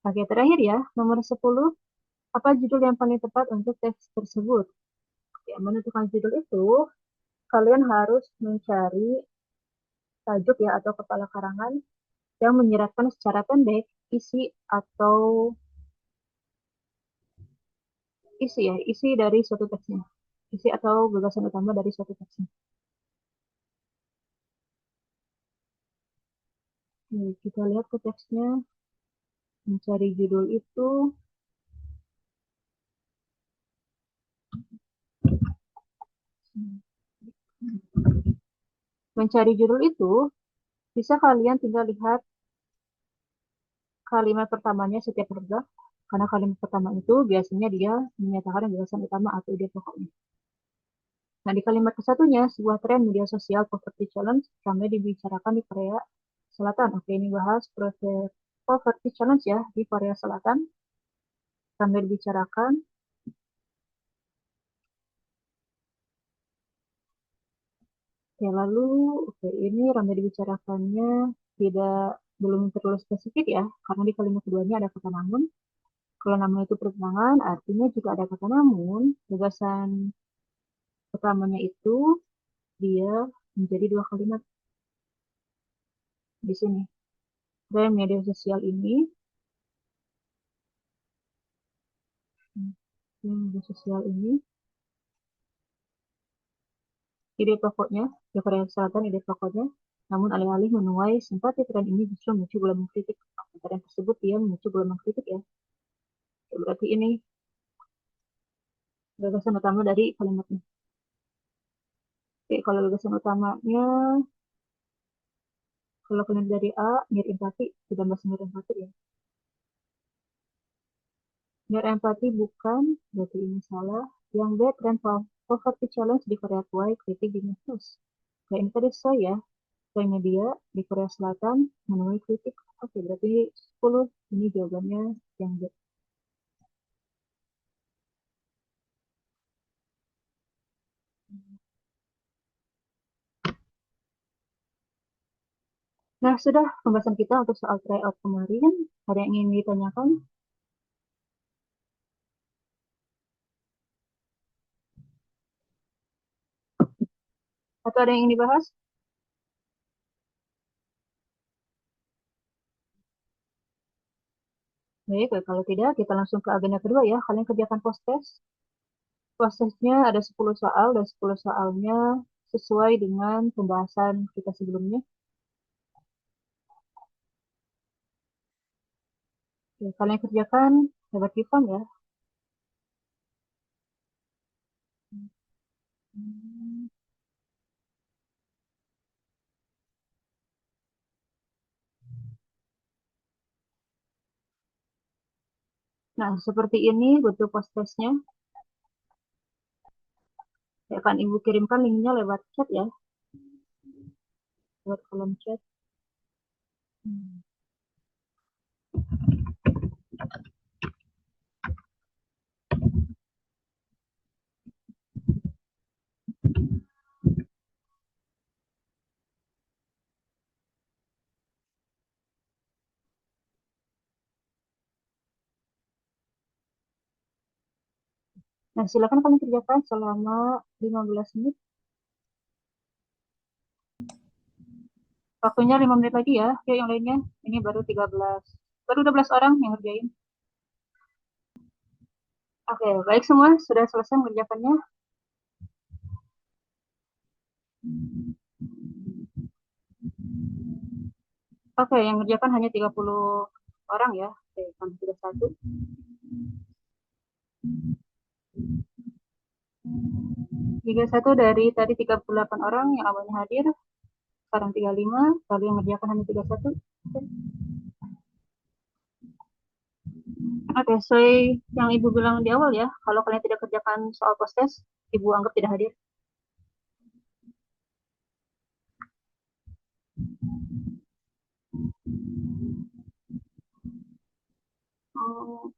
Oke, terakhir ya, nomor 10. Apa judul yang paling tepat untuk teks tersebut? Ya, menentukan judul itu, kalian harus mencari tajuk ya atau kepala karangan yang menyiratkan secara pendek isi atau isi dari suatu teksnya. Isi atau gagasan utama dari suatu teksnya. Oke, kita lihat ke teksnya. Mencari judul itu mencari judul itu bisa kalian tinggal lihat kalimat pertamanya setiap paragraf, karena kalimat pertama itu biasanya dia menyatakan gagasan utama atau ide pokoknya. Nah, di kalimat kesatunya, sebuah tren media sosial poverty challenge ramai dibicarakan di Korea Selatan. Oke, ini bahas poverty challenge ya di Korea Selatan. Ramai dibicarakan. Ya, lalu, oke, ini ramai dibicarakannya belum terlalu spesifik ya, karena di kalimat keduanya ada kata namun. Kalau namun itu perubahan, artinya juga ada kata namun, gagasan utamanya itu dia menjadi dua kalimat di sini. Dan media sosial ini, ide pokoknya, di Korea Selatan ide pokoknya, namun alih-alih menuai simpati tren ini justru memicu gelombang kritik. Tren tersebut dia memicu gelombang kritik ya. Berarti ini gagasan utama dari kalimatnya. Oke, kalau gagasan utamanya, kalau kalimat dari A, near empati, tidak bahas near empati ya. Near empati bukan, berarti ini salah. Yang B, tren poverty challenge di Korea tuai, kritik di medsos. Kayak ini tadi saya, tren media di Korea Selatan menuai kritik. Oke, berarti 10. Ini jawabannya yang B. Nah, sudah pembahasan kita untuk soal tryout kemarin. Ada yang ingin ditanyakan? Atau ada yang ingin dibahas? Baik, kalau tidak, kita langsung ke agenda kedua ya. Kalian kerjakan post-test. Post-testnya ada 10 soal, dan 10 soalnya sesuai dengan pembahasan kita sebelumnya. Oke, kalian kerjakan lewat Kifam ya. Nah, seperti ini bentuk post-testnya. Saya akan Ibu kirimkan linknya lewat chat ya, lewat kolom chat. Nah, silakan kalian kerjakan selama 15 menit. Waktunya 5 menit lagi ya. Yuk yang lainnya. Ini baru 13. Baru 12 orang yang ngerjain. Oke, baik semua. Sudah selesai mengerjakannya. Oke, yang mengerjakan hanya 30 orang ya. Oke, sampai 31. 31 dari tadi 38 orang yang awalnya hadir. Sekarang 35. Lalu yang mengerjakan hanya 31. Oke, sesuai yang Ibu bilang di awal ya. Kalau kalian tidak kerjakan soal post-test, Ibu anggap tidak hadir. Oh,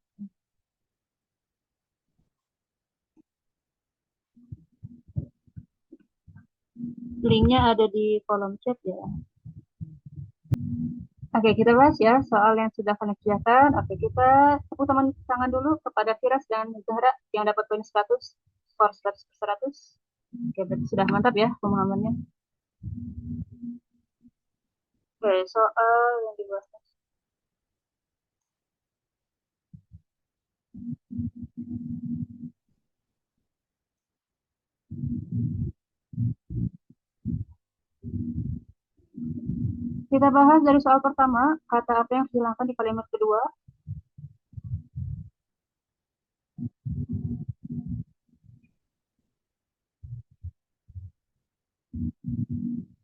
linknya ada di kolom chat ya. Oke, kita bahas ya soal yang sudah kalian kerjakan. Oke, kita tepuk tangan dulu kepada Firas dan Zahra yang dapat poin 100, skor 100 per 100. Oke, berarti sudah mantap ya pemahamannya. Oke, soal yang dibahas. Kita bahas dari soal pertama, kata apa yang dihilangkan di kalimat kedua.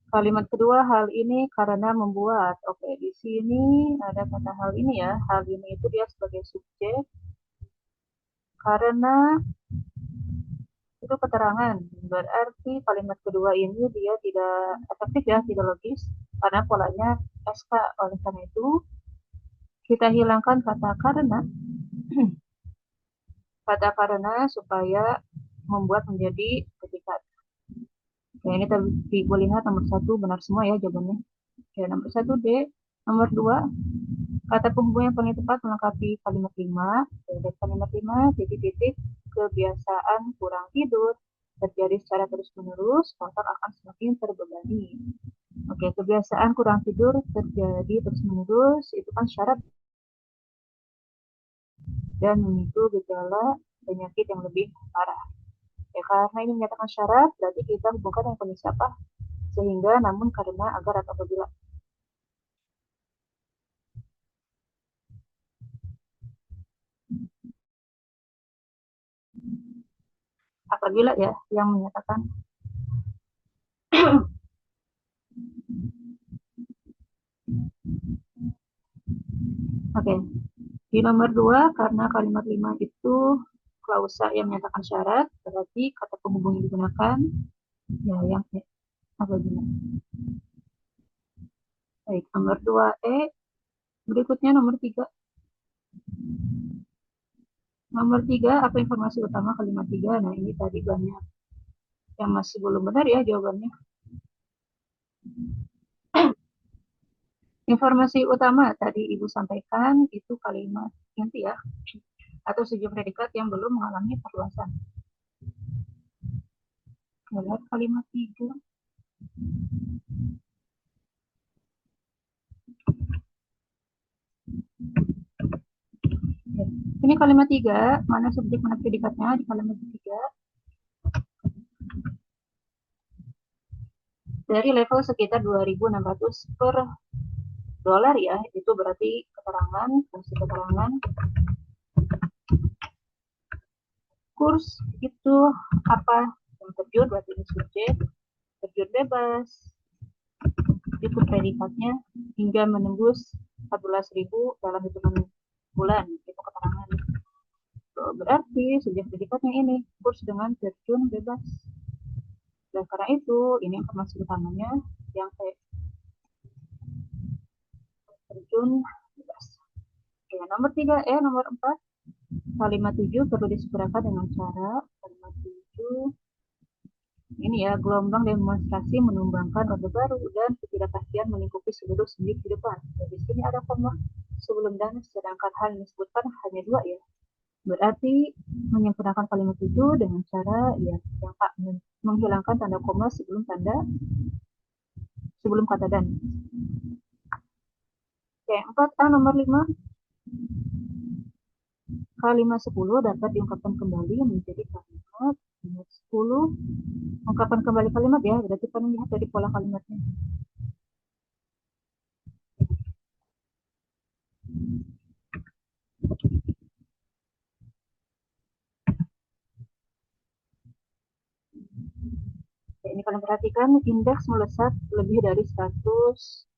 Kalimat kedua, hal ini karena membuat. Oke, di sini ada kata hal ini ya. Hal ini itu dia sebagai subjek. Karena itu keterangan. Berarti kalimat kedua ini dia tidak efektif ya, tidak logis. Karena polanya SK. Oleh karena itu, kita hilangkan kata karena. Kata karena supaya membuat menjadi predikat. Oke, ini tadi boleh lihat nomor 1 benar semua ya jawabannya. Oke, nomor 1 D. Nomor 2, kata penghubung yang paling tepat melengkapi kalimat 5. Oke, kalimat 5, titik-titik, kebiasaan kurang tidur terjadi secara terus-menerus, otak akan semakin terbebani. Oke, kebiasaan kurang tidur terjadi terus-menerus, itu kan syarat dan memicu gejala penyakit yang lebih parah. Ya, karena ini menyatakan syarat, berarti kita hubungkan yang penulis apa? Sehingga, namun, karena, agar, atau apabila. Apabila ya, yang menyatakan. Oke, di nomor 2, karena kalimat 5 itu klausa yang menyatakan syarat, berarti kata penghubung yang digunakan, ya yang apabila. Baik, nomor 2E, berikutnya nomor 3. Nomor 3, apa informasi utama kalimat 3? Nah, ini tadi banyak yang masih belum benar ya jawabannya. Informasi utama tadi Ibu sampaikan itu kalimat inti ya, atau sejumlah predikat yang belum mengalami perluasan. Lihat kalimat 3. Ini kalimat 3, mana subjek mana predikatnya di kalimat 3. Dari level sekitar 2.600 per dolar ya, itu berarti keterangan, fungsi keterangan. Kurs itu apa? Yang terjun berarti ini subjek, terjun bebas, itu predikatnya, hingga menembus 14.000 dalam hitungan bulan, itu keterangan. Berarti subjek predikatnya ini kurs dengan terjun bebas. Dan karena itu ini informasi utamanya yang saya terjun bebas. Oke, nomor 3, nomor 4. Kalimat 7 perlu disegerakan dengan cara kalimat 7 ini ya, gelombang demonstrasi menumbangkan orde baru dan ketidakpastian melingkupi seluruh sendi kehidupan. Jadi sini ada koma sebelum dan, sedangkan hal yang disebutkan hanya 2 ya. Berarti menyempurnakan kalimat 7 dengan cara ya yang menghilangkan tanda koma sebelum kata dan. Oke, 4A nomor 5. Kalimat 10 dapat diungkapkan kembali menjadi kalimat 10. Ungkapan kembali kalimat ya, berarti kan lihat dari pola kalimatnya. Ini kalian perhatikan, indeks melesat lebih dari 100.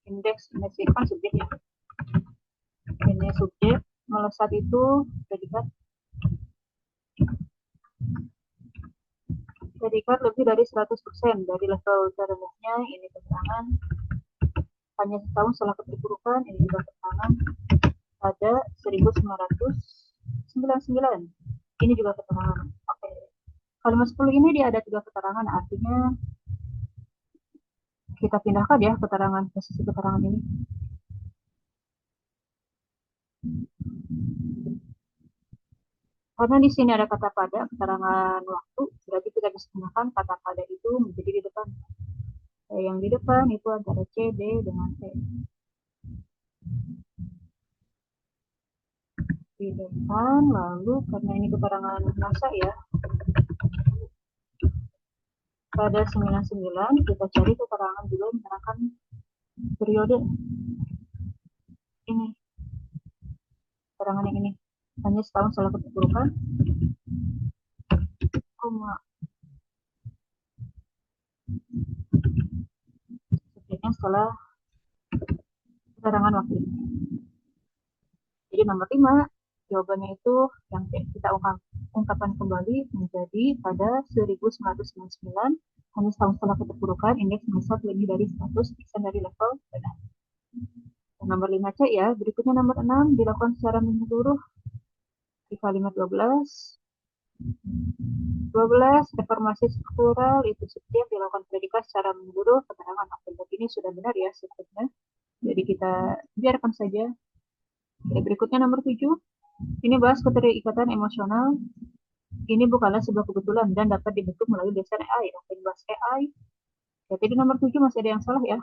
Indeks itu kan subjek ya. Ini subjek, melesat itu predikat. Predikat lebih dari 100% dari level terendahnya, ini keterangan. Hanya setahun setelah keterpurukan, ini juga keterangan. Pada 1999, ini juga keterangan. Oke. Kalimat 10 ini dia ada 3 keterangan, artinya kita pindahkan ya keterangan, posisi keterangan ini. Karena di sini ada kata pada, keterangan waktu, berarti kita bisa gunakan kata pada itu menjadi di depan. Yang di depan itu antara C, D dengan T. Di depan, lalu karena ini keterangan masa ya, pada 99 kita cari keterangan juga yang menerangkan periode ini. Keterangan yang ini hanya setahun setelah keterpurukan, subjeknya setelah keterangan waktu ini. Jadi nomor 5 jawabannya itu yang kita ungkapkan kembali menjadi pada 1999, hanya setahun setelah keterpurukan, indeks melesat lebih dari 100% dari level rendah. Nomor 5C ya, berikutnya nomor 6 dilakukan secara menyeluruh di kalimat 12. 12 reformasi struktural itu setiap dilakukan predikat secara menyeluruh, keterangan akibat ini sudah benar ya sebetulnya. Jadi kita biarkan saja. Oke, berikutnya nomor 7. Ini bahas keterikatan emosional. Ini bukanlah sebuah kebetulan dan dapat dibentuk melalui dasar AI. Oke, bahas AI. Jadi di nomor 7 masih ada yang salah ya.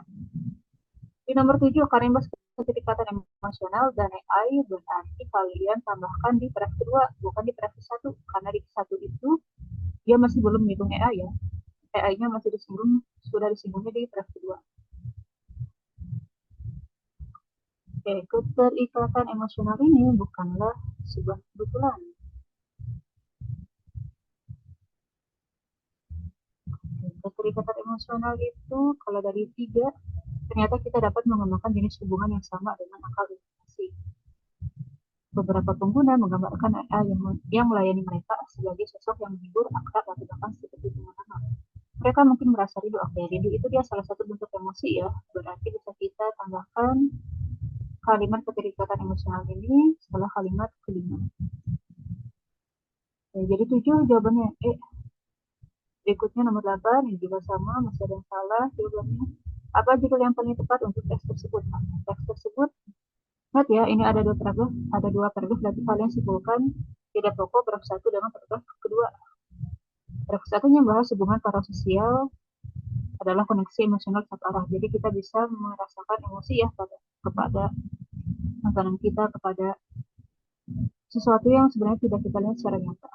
Di nomor 7, karena bahas keterikatan emosional dan AI, berarti kalian tambahkan di paragraf kedua, bukan di paragraf 1. Karena di 1 itu dia masih belum menghitung AI ya. AI-nya masih sudah disinggungnya di paragraf kedua. Oke, keterikatan emosional ini bukanlah sebuah kebetulan. Keterikatan emosional itu kalau dari 3, ternyata kita dapat mengembangkan jenis hubungan yang sama dengan akal interaksi. Beberapa pengguna menggambarkan AI yang melayani mereka sebagai sosok yang menghibur, akrab, atau bahkan seperti teman anak. Mereka mungkin merasa rindu. Oke, rindu itu dia salah satu bentuk emosi ya. Berarti bisa kita tambahkan kalimat keterikatan emosional ini setelah kalimat kelima. Oke, jadi 7 jawabannya E. Berikutnya nomor 8, ini juga sama, masih ada yang salah jawabannya. Apa judul yang paling tepat untuk teks tersebut? Nah, teks tersebut, lihat ya, ini ada dua paragraf, berarti kalian simpulkan ide pokok paragraf 1 dengan paragraf kedua. Paragraf 1 yang membahas hubungan parasosial adalah koneksi emosional satu arah. Jadi kita bisa merasakan emosi ya kepada makanan kita, kepada sesuatu yang sebenarnya tidak kita lihat secara nyata.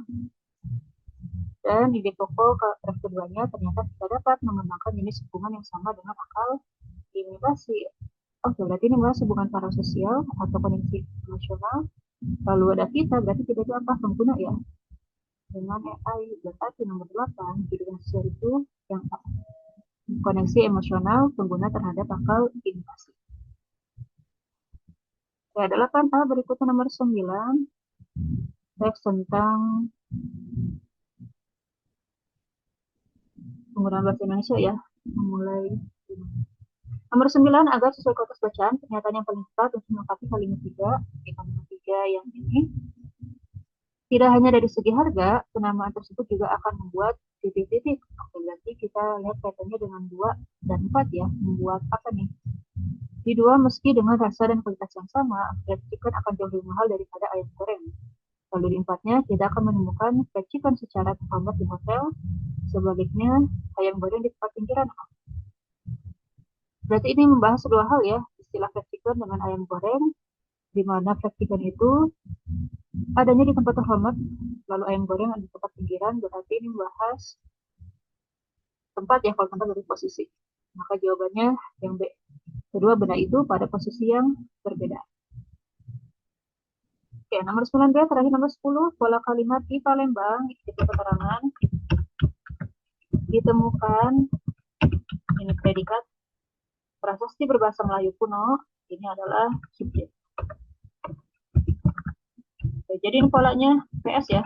Dan ide pokok paragraf keduanya ternyata kita dapat mengembangkan jenis hubungan yang sama dengan akal imitasi. Oke, berarti ini membahas hubungan parasosial atau koneksi emosional. Lalu ada kita, berarti kita itu apa? Pengguna ya. Dengan AI, berarti nomor 8, judul yang sesuai itu yang koneksi emosional pengguna terhadap akal imitasi. Oke, ada 8 hal berikutnya nomor 9, teks tentang penggunaan bahasa Indonesia ya. Memulai nomor 9, agar sesuai konteks bacaan, pernyataan yang paling tepat untuk melengkapi kalimat 3. Oke, kalimat 3 yang ini. Tidak hanya dari segi harga, penamaan tersebut juga akan membuat titik-titik. Oke, berarti kita lihat kaitannya dengan 2 dan 4 ya. Membuat apa nih? Di 2, meski dengan rasa dan kualitas yang sama, fried chicken akan jauh lebih mahal daripada ayam goreng. Lalu di 4-nya, kita akan menemukan fried chicken secara terhambat di hotel, sebaliknya ayam goreng di tempat pinggiran. Berarti ini membahas dua hal ya, istilah fried chicken dengan ayam goreng, di mana fried chicken itu adanya di tempat terhormat, lalu ayam goreng ada di tempat pinggiran, berarti ini membahas tempat ya, kalau tempat dari posisi. Maka jawabannya yang B. Kedua benda itu pada posisi yang berbeda. Oke, nomor 9B, terakhir nomor 10, pola kalimat di Palembang, itu keterangan, ditemukan, ini predikat, prasasti berbahasa Melayu kuno, ini adalah subjek. Oke, jadi ini polanya PS ya.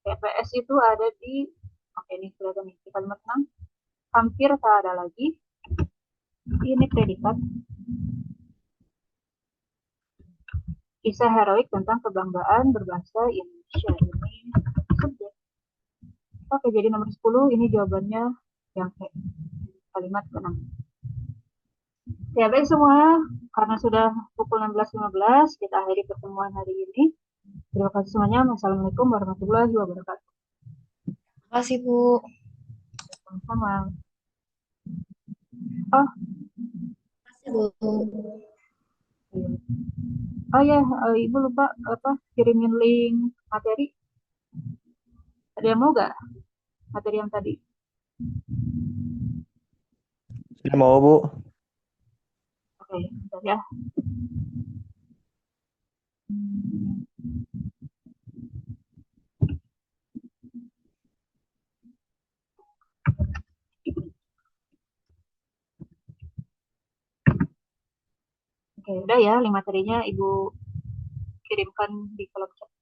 PS itu ada di, oke ini kelihatan nih, di kalimat 6, hampir tak ada lagi, ini predikat, kisah heroik tentang kebanggaan berbahasa Indonesia, ini subjek. Oke, jadi nomor 10 ini jawabannya yang kalimat ke-6. Ya, baik semua, karena sudah pukul 16.15, kita akhiri pertemuan hari ini. Terima kasih semuanya. Wassalamualaikum warahmatullahi wabarakatuh. Terima kasih, Bu. Sama-sama. Oh, Terima kasih, Bu. iya. Oh ya, Ibu lupa apa kirimin link materi. Ada yang mau nggak materi yang tadi? Saya mau, Bu. Oke, bentar ya. Oke, udah ya, link materinya Ibu kirimkan di kolom chat.